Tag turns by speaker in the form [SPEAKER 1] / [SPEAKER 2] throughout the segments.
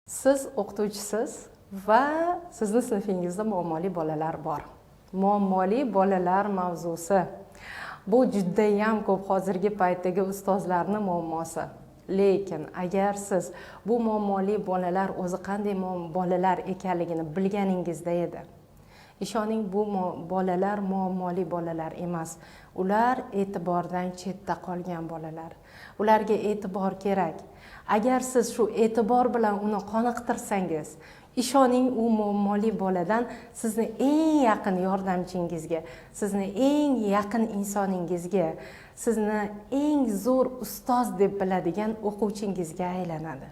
[SPEAKER 1] Siz o'qituvchisiz va sizni sinfingizda muammoli bolalar bor. Muammoli bolalar mavzusi. Bu judayam ko'p hozirgi paytdagi ustozlarning muammosi. Lekin agar siz bu muammoli bolalar o'zi qanday bolalar ekanligini bilganingizda edi. Ishoning, bu bolalar muammoli bolalar emas. Ular e'tibordan chetda qolgan bolalar. Ularga e'tibor kerak. Agar siz shu e'tibor bilan uni qoniqtirsangiz, ishoning, u muammoli boladan sizni eng yaqin yordamchingizga, sizni eng yaqin insoningizga, sizni eng zo'r ustoz deb biladigan o'quvchingizga aylanadi.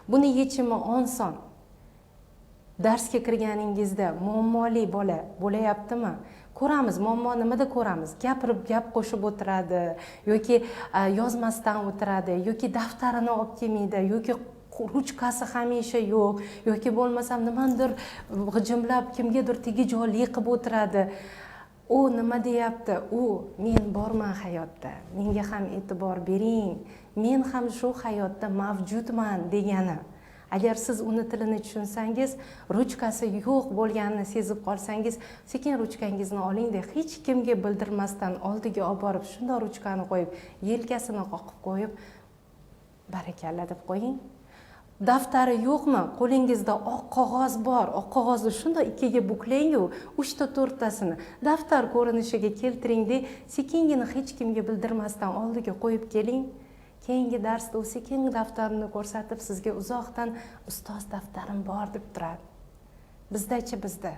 [SPEAKER 1] Buni yechimi oson. Darsga kirganingizda muammoli bola bo'layaptimi? Ko'ramiz, muammo nimada ko'ramiz? Gapirib, gap qo'shib o'tiradi, yoki yozmasdan o'tiradi, yoki daftarini olib kelmaydi, yoki ruchkasi hamisha yo'q, yoki bo'lmasam nimadir g'ijimlab kimgadir tegijonli qilib o'tiradi. U nima deyapti? U men borman hayotda, menga ham e'tibor bering, men ham shu hayotda mavjudman degani. Agar siz uni tilini tushunsangiz, ruchkasi yo'q bo'lganini sezib qolsangiz, sekin ruchkangizni oling-da, hech kimga bildirmasdan oldiga olib borib, shunday ruchkani qo'yib, yelkasini qoqib qo'yib, barakalla deb qo'ying. Daftari yo'qmi? Qo'lingizda oq qog'oz bor. Oq qog'ozni shunday ikkiga buklang-ku, 3 ta 4 tasini daftar ko'rinishiga keltiring-da, sekingina hech kimga bildirmasdan oldiga qo'yib keling. Keyingi darsda u sekin daftarini ko'rsatib, sizga uzoqdan ustoz daftarim bor deb turadi. Bizda-chi bizda.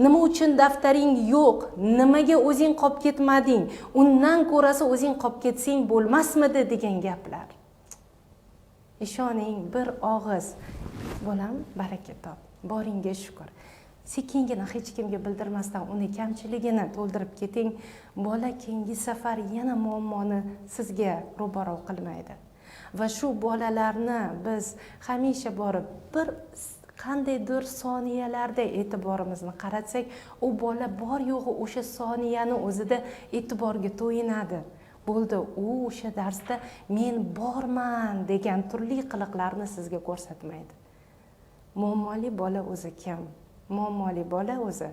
[SPEAKER 1] Nima uchun daftaring yo'q? Nimaga o'zing qolib ketmading? Undan ko'rasa o'zing qolib ketsang bo'lmasmidi degan gaplar. Ishoning, bir og'iz bolam baraka top, boringga shukur. Sekingina hech kimga bildirmasdan uni kamchiligini to'ldirib keting. Bola keyingi safar yana muammoni sizga ro'baro qilmaydi. Va shu bolalarni biz hamisha borib bir qandaydir soniyalarda e'tiborimizni qaratsak, u bola bor yo'g'i o'sha soniyani o'zida e'tiborga to'yinadi. Bo'ldi, u o'sha darsda men borman degan turli qiliqlarni sizga ko'rsatmaydi. Muammoli bola o'zi kim? Muammoli bola o'zi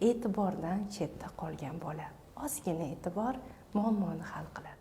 [SPEAKER 1] e'tibordan chetda qolgan bola. Ozgina e'tibor muammoni hal qiladi.